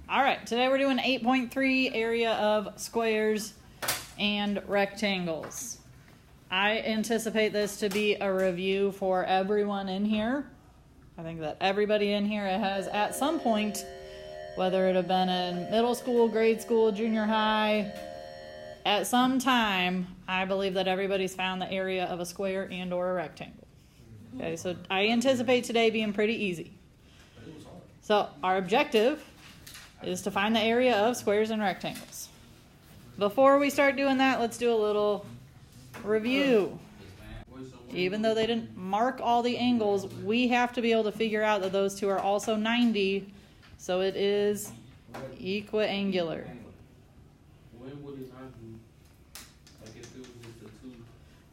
All right, today we're doing 8.3 area of squares and rectangles. I anticipate this to be a review for everyone in here. I think that everybody in here has at some point, whether it have been in middle school, grade school, junior high, at some time, I believe that everybody's found the area of a square and or a rectangle. Okay, so I anticipate today being pretty easy. So our objective is to find the area of squares and rectangles. Before we start doing that, let's do a little review. Even though they didn't mark all the angles, we have to be able to figure out that those two are also 90, so it is equiangular.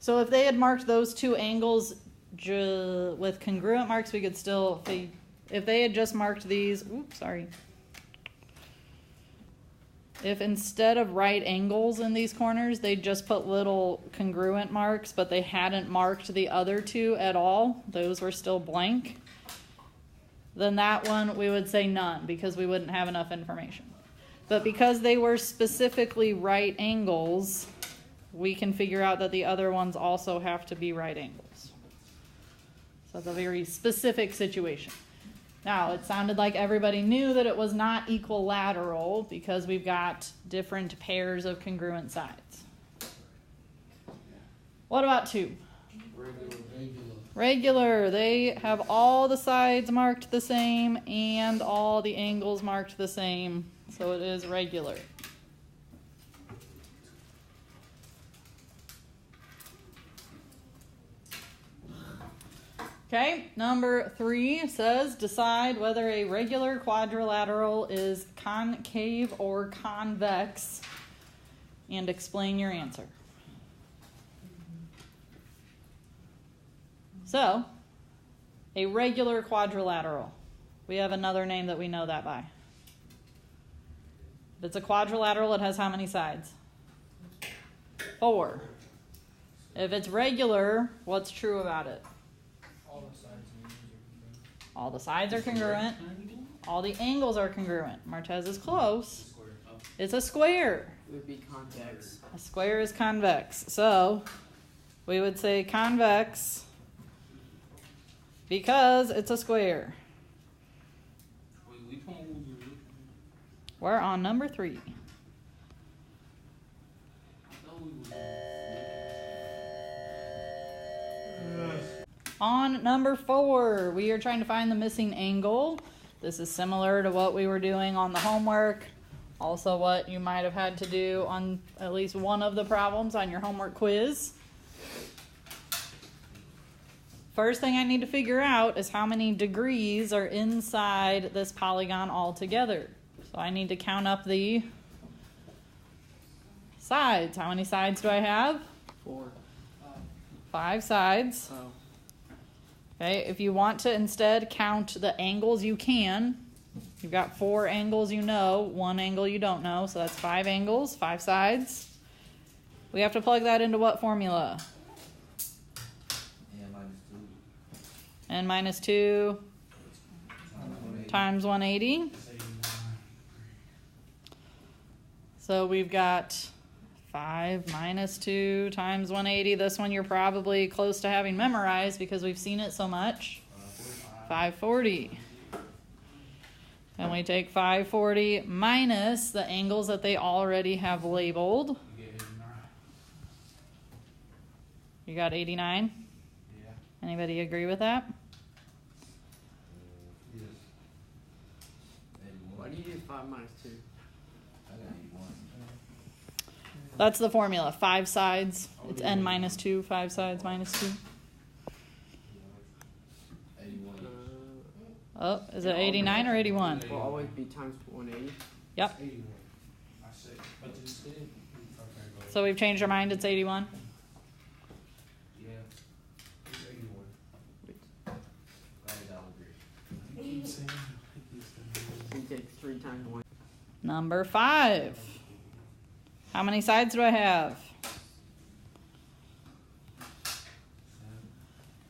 So if they had marked those two angles with congruent marks, we could still, if they had just marked these, if instead of right angles in these corners, they just put little congruent marks, but they hadn't marked the other two at all, those were still blank, then that one we would say none because we wouldn't have enough information. But because they were specifically right angles, we can figure out that the other ones also have to be right angles. So it's a very specific situation. Now, it sounded like everybody knew that it was not equilateral because we've got different pairs of congruent sides. What about two? Regular. They have all the sides marked the same and all the angles marked the same, so it is regular. Okay, number 3 says decide whether a regular quadrilateral is concave or convex and explain your answer. So, a regular quadrilateral. We have another name that we know that by. If it's a quadrilateral, it has how many sides? 4. If it's regular, what's true about it? All the sides are congruent. All the angles are congruent. Martez is close. It's a square. It would be convex. A square is convex. So we would say convex because it's a square. We're on number 3. On number 4, we are trying to find the missing angle. This is similar to what we were doing on the homework. Also what you might have had to do on at least one of the problems on your homework quiz. First thing I need to figure out is how many degrees are inside this polygon altogether. So I need to count up the sides. How many sides do I have? 4. 5 sides. Oh. Okay, if you want to instead count the angles, you can. You've got 4 angles you know, 1 angle you don't know, so that's 5 angles, 5 sides. We have to plug that into what formula? N minus 2 times 180. So we've got 5 minus 2 times 180. This one you're probably close to having memorized because we've seen it so much. 540. And we take 540 minus the angles that they already have labeled. You got 89? Yeah. Anybody agree with that? Yes. Why do you do 5 minus 2? That's the formula. 5 sides. It's n minus 2. 5 sides minus 2. Oh, is it 89 or 81? Will always be times 180. Yep. 81. I said, but you said, okay, go So we've changed our mind. It's 81. Yeah. It's 81. So you take 3 times 1. Number 5. How many sides do I have?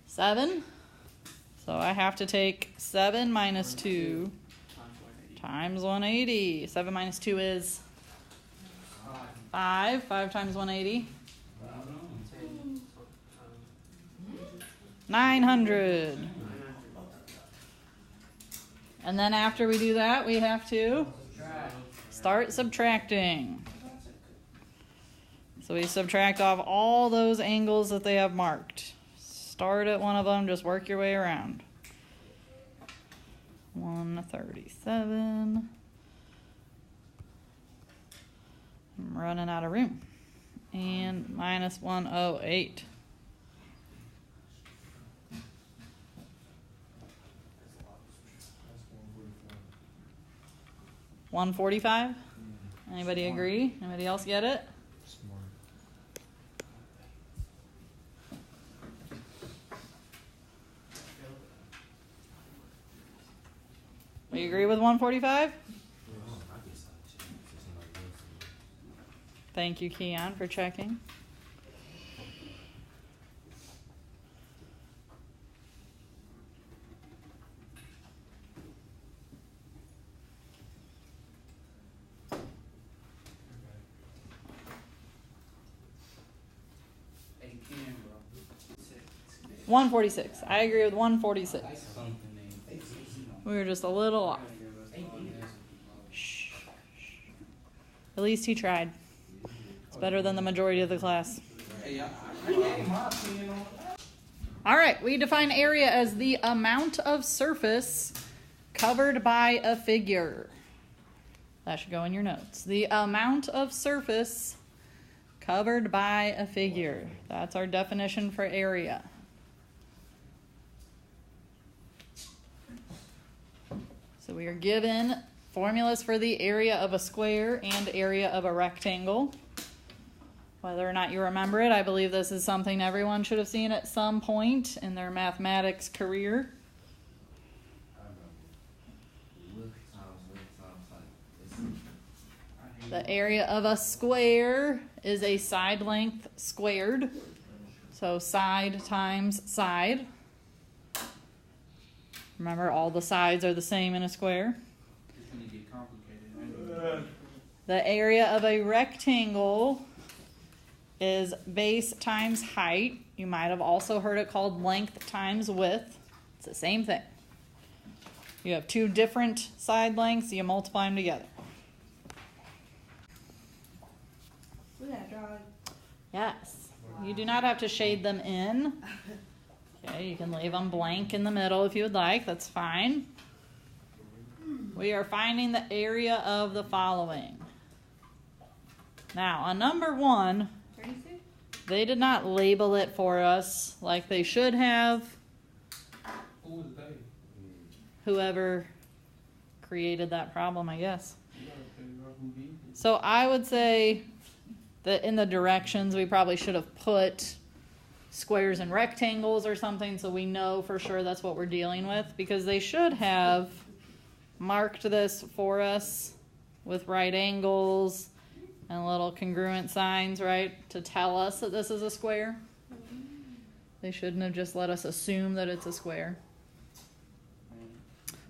7. So I have to take 7 minus 2 times 180. 7 minus 2 is 5. 5 times 180. 900. And then after we do that, we have to start subtracting. So we subtract off all those angles that they have marked. Start at one of them, just work your way around. 137. I'm running out of room. And minus 108. That's 144. 145? Anybody agree? Anybody else get it? Smart. We agree with 145? Thank you, Keon, for checking. Hey, Ken, bro. 146. I agree with 146. Something named. We were just a little off. Shh. At least he tried. It's better than the majority of the class. Hey, I gave my opinion on that. All right, we define area as the amount of surface covered by a figure. That should go in your notes. The amount of surface covered by a figure. That's our definition for area. So we are given formulas for the area of a square and area of a rectangle. Whether or not you remember it, I believe this is something everyone should have seen at some point in their mathematics career. The area of a square is a side length squared. So side times side. Remember, all the sides are the same in a square. It's gonna get complicated. The area of a rectangle is base times height. You might have also heard it called length times width. It's the same thing. You have two different side lengths, you multiply them together. Yes. You do not have to shade them in. Okay, you can leave them blank in the middle if you would like. That's fine. We are finding the area of the following. Now, on number 1, 36? they did not label it for us like they should have. Who was they? Whoever created that problem, I guess. You gotta figure out who did it. So I would say that in the directions we probably should have put squares and rectangles or something so we know for sure that's what we're dealing with, because they should have marked this for us with right angles and little congruent signs, right, to tell us that this is a square. They shouldn't have just let us assume that it's a square.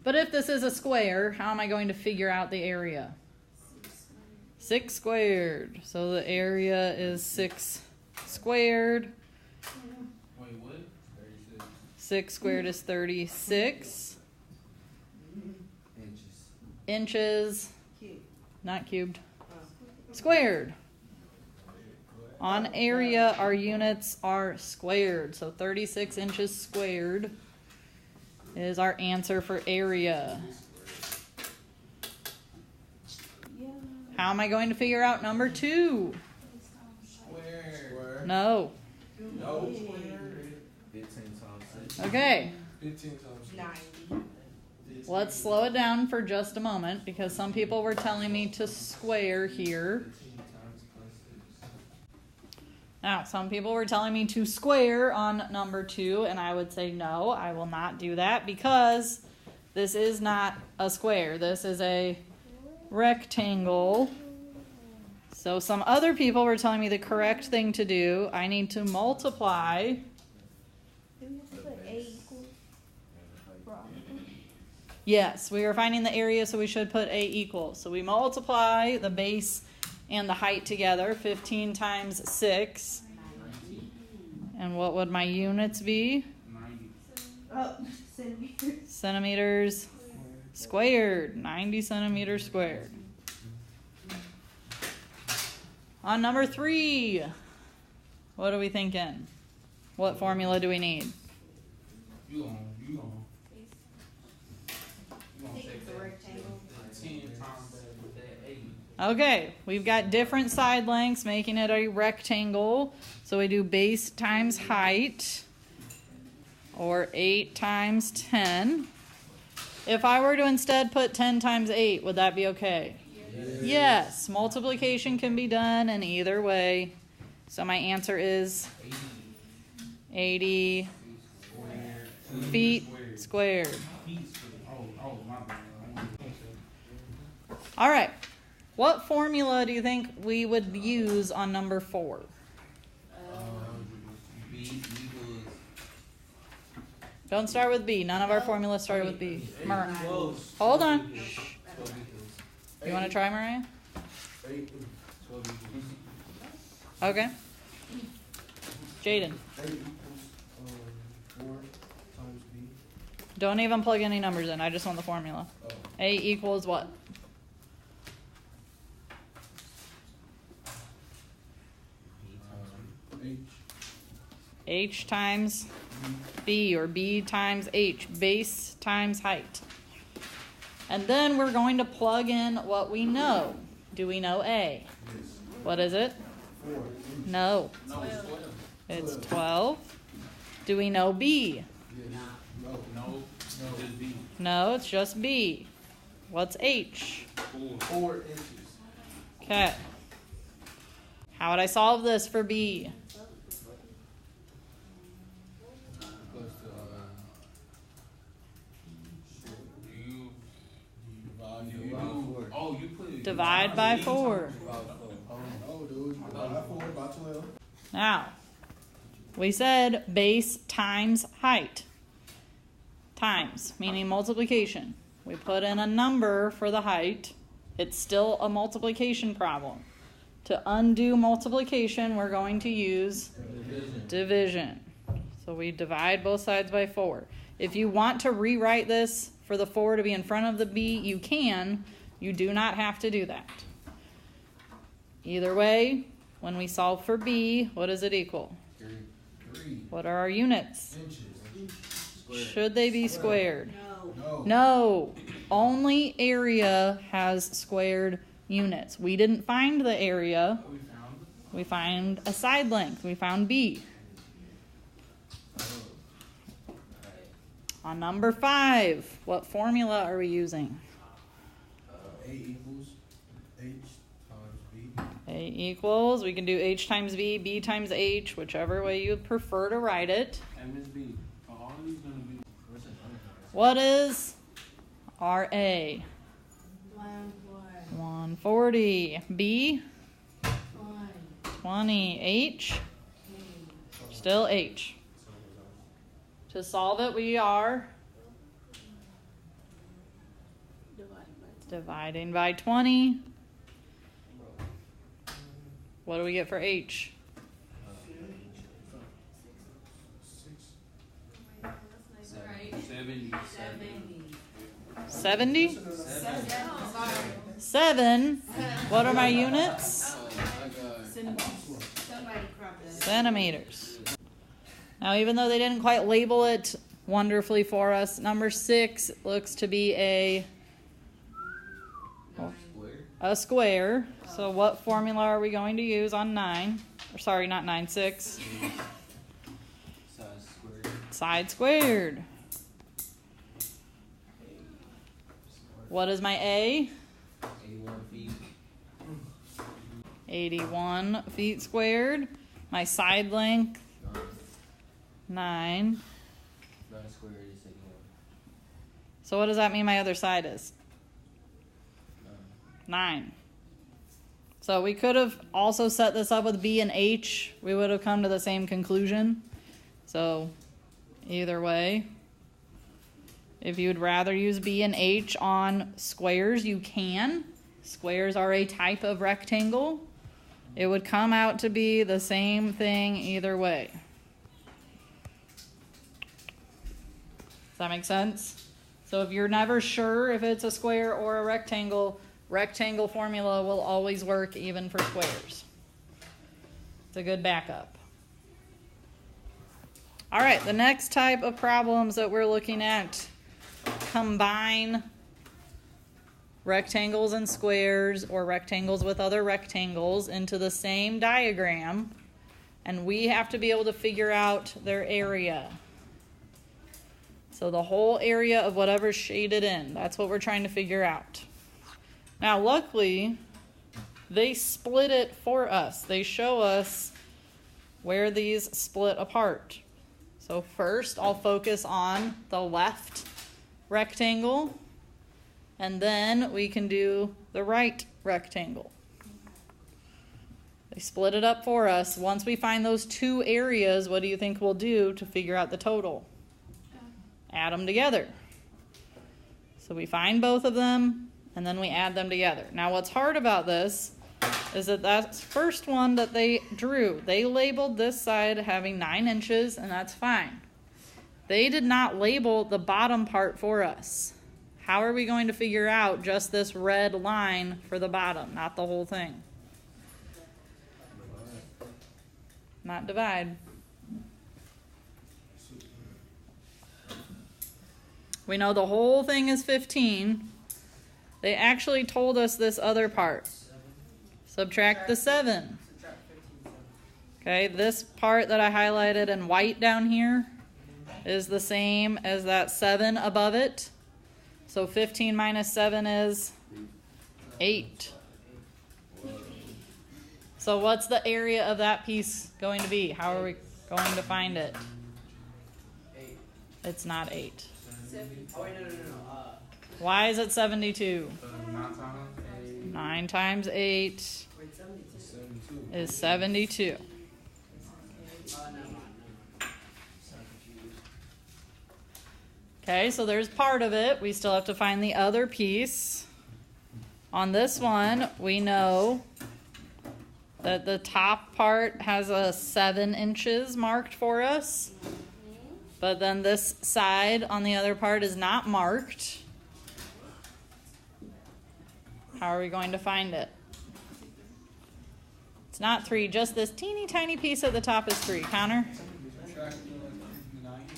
But if this is a square, how am I going to figure out the area? 6 squared. So the area is 6 squared. Wait, what? 36 6 squared is 36 inches. inches, Cute. not cubed, squared. On area, our units are squared. So 36 inches squared is our answer for area. Yeah. How am I going to figure out number 2? Square. No. No square. 15 times 6. Okay. 15 times 90. Let's slow it down for just a moment because some people were telling me to square here. 15 times plus 6. Now, some people were telling me to square on number 2, and I would say no, I will not do that because this is not a square. This is a rectangle. So some other people were telling me the correct thing to do. I need to multiply Do we have to put A equals? Yes, we are finding the area, so we should put A equals. So we multiply the base and the height together, 15 times 6. And what would my units be? 90. Oh, centimeters. Centimeters squared. 90 centimeters squared. On number 3, what are we thinking? What formula do we need? You gonna take The that rectangle. 10 times that with that 8. Okay, we've got different side lengths, making it a rectangle. So we do base times height, or 8 times 10. If I were to instead put 10 times 8, would that be okay? Yes, multiplication can be done in either way. So my answer is 80 feet squared. Oh, my bad. All right. What formula do you think we would use on number 4? B equals. Don't start with B. None of our formulas started with B. Close. Hold on. 12 equals. You want to try, Mariah? 12 equals. Okay. Jaden. 8 equals 4 times B. Don't even plug any numbers in. I just want the formula. Oh. A equals what? H. H times B, or B times H. Base times height. And then we're going to plug in what we know. Do we know A? Yes. What is it? 4. No. No, it's 12. It's 12. Do we know B? Yes. No. No, just B. No, it's just B. What's H? 4 inches. Okay. How would I solve this for B? Close to You divide 4. Oh, you put it. Divide by 4. Oh, dude. Divide 4 by 12. Now, we said base times height. Times, meaning multiplication. We put in a number for the height. It's still a multiplication problem. To undo multiplication, we're going to use division. So we divide both sides by 4. If you want to rewrite this for the 4 to be in front of the B, you can. You do not have to do that. Either way, when we solve for B, what does it equal? 3 What are our units? inches. Should they be squared? No. No. No. Only area has squared units. We didn't find the area. We found it. We found a side length. We found B. On number 5, what formula are we using? A equals H times B. A equals, we can do H times B, B times H, whichever way you prefer to write it. And Miss B. All these gonna be. What is RA? 140. B? 20. H? Still H. To solve it, we are dividing by 20. What do we get for H? 70. 70? 7. What are my units? Centimeters. Now, even though they didn't quite label it wonderfully for us, number 6 looks to be a square. So what formula are we going to use on 9? Or sorry, not 9, 6. Side squared. What is my A? 81 feet. 81 feet squared. My side length, 9. Square is 81. So what does that mean my other side is? 9. So we could have also set this up with B and H. We would have come to the same conclusion. So either way, If you'd rather use B and H on squares, you can. Squares are a type of rectangle. It would come out to be the same thing either way. Does that make sense? So if you're never sure if it's a square or a rectangle, rectangle formula will always work even for squares. It's a good backup. All right, the next type of problems that we're looking at combine rectangles and squares or rectangles with other rectangles into the same diagram, and we have to be able to figure out their area. So the whole area of whatever's shaded in, that's what we're trying to figure out. Now, luckily, they split it for us. They show us where these split apart. So first, I'll focus on the left rectangle, and then we can do the right rectangle. They split it up for us. Once we find those two areas, what do you think we'll do to figure out the total? Add them together. So we find both of them, and then we add them together. Now what's hard about this is that that's first one that they drew. They labeled this side having 9 inches, and that's fine. They did not label the bottom part for us. How are we going to figure out just this red line for the bottom, not the whole thing? Not divide. We know the whole thing is 15. They actually told us this other part. Subtract the 7. Okay, this part that I highlighted in white down here is the same as that 7 above it. So 15 minus 7 is 8. So what's the area of that piece going to be? How are we going to find it? 8. It's not 8. 7. Oh, wait, no. Why is it 72? 9 times 8. 9 times 8 Wait, 72. 72. is 72. Never mind. Okay, so there's part of it. We still have to find the other piece. On this one, we know that the top part has a 7 inches marked for us. But then this side on the other part is not marked. How are we going to find it? It's not 3, just this teeny tiny piece at the top is 3. Connor?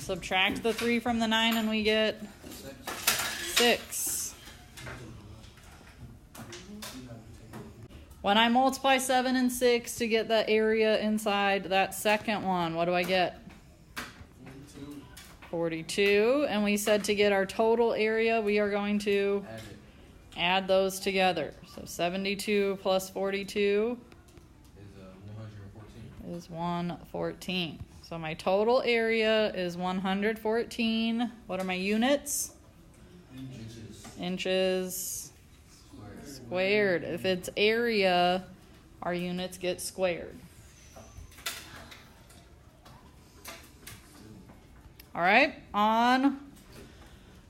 Subtract the 3 from the 9 and we get 6. When I multiply 7 and 6 to get the area inside that second one, what do I get? 42. And we said to get our total area, we are going to add those together. So 72 plus 42 is 114. So my total area is 114. What are my units? Inches squared. If it's area, our units get squared. All right, on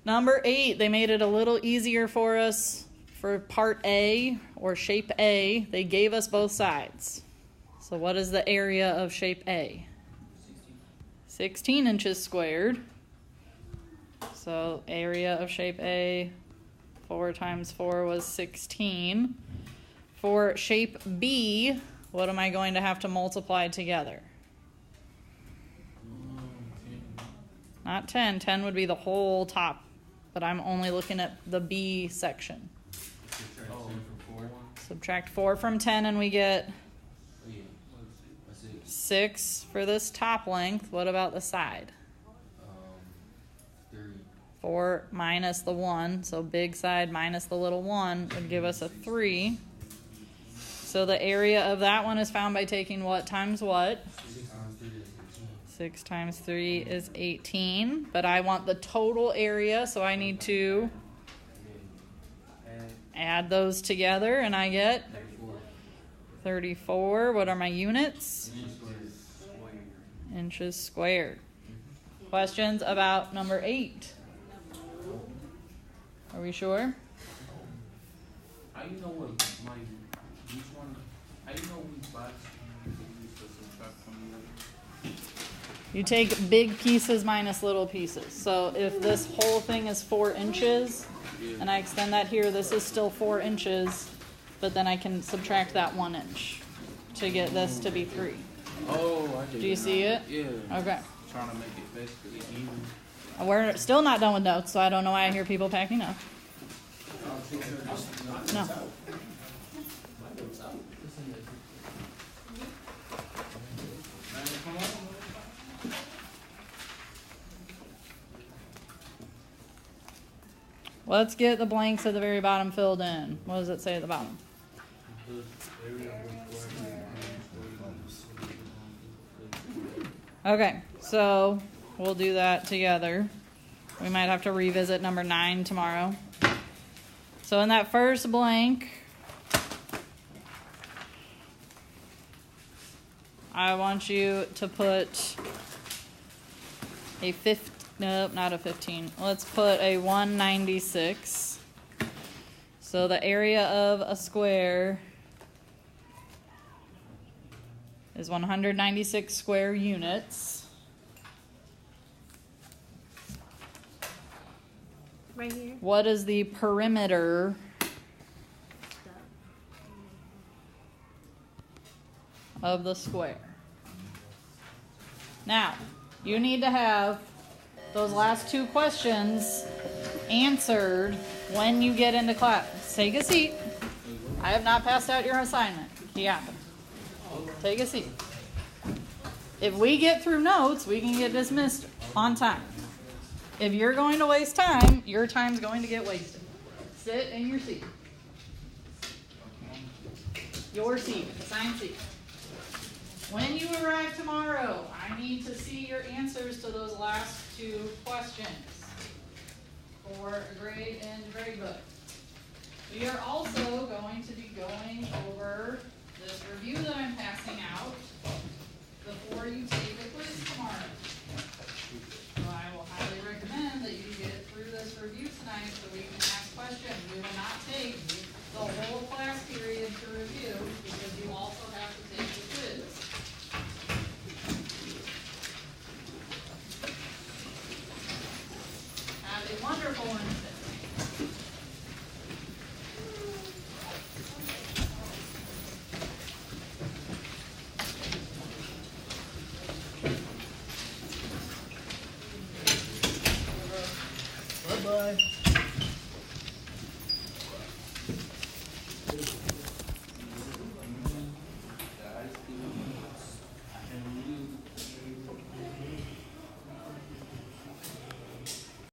number 8, they made it a little easier for us for part A or shape A. They gave us both sides. So what is the area of shape A? 16 inches squared. So area of shape A, 4 times 4 was 16. For shape B, what am I going to have to multiply together? Not 10. 10 would be the whole top, but I'm only looking at the B section. Subtract 4 from 10 and we get 6 for this top length. What about the side? 4 minus the 1, so big side minus the little 1 would give us a 3. So the area of that one is found by taking what times what? 6 times 3 is 18, but I want the total area, so I need to add those together, and I get 34. What are my units? Inches squared. Questions about number 8? Are we sure? How you know what, like, which one, how you know which box you use to subtract from the other? You take big pieces minus little pieces. So if this whole thing is 4 inches, and I extend that here, this is still 4 inches, but then I can subtract that 1 inch to get this to be 3. Oh, I did. Do you see it? Yeah. Okay. Trying to make it basically even. We're still not done with notes, so I don't know why I hear people packing up. No. Let's get the blanks at the very bottom filled in. What does it say at the bottom? Okay, so we'll do that together. We might have to revisit number 9 tomorrow. So in that first blank, I want you to put a 15. Nope, not a 15. Let's put a 196. So the area of a square is 196 square units. Right here. What is the perimeter of the square? Now, you need to have those last 2 questions answered when you get into class. Take a seat. I have not passed out your assignment. Yeah. Take a seat. If we get through notes, we can get dismissed on time. If you're going to waste time, your time's going to get wasted. Sit in your seat. Your seat, assigned seat. When you arrive tomorrow, I need to see your answers to those last 2 questions for a grade in grade book. We are also going to be going over this review that I'm passing out before you take a quiz tomorrow. So I will highly recommend that you get through this review tonight so we can ask questions. We will not take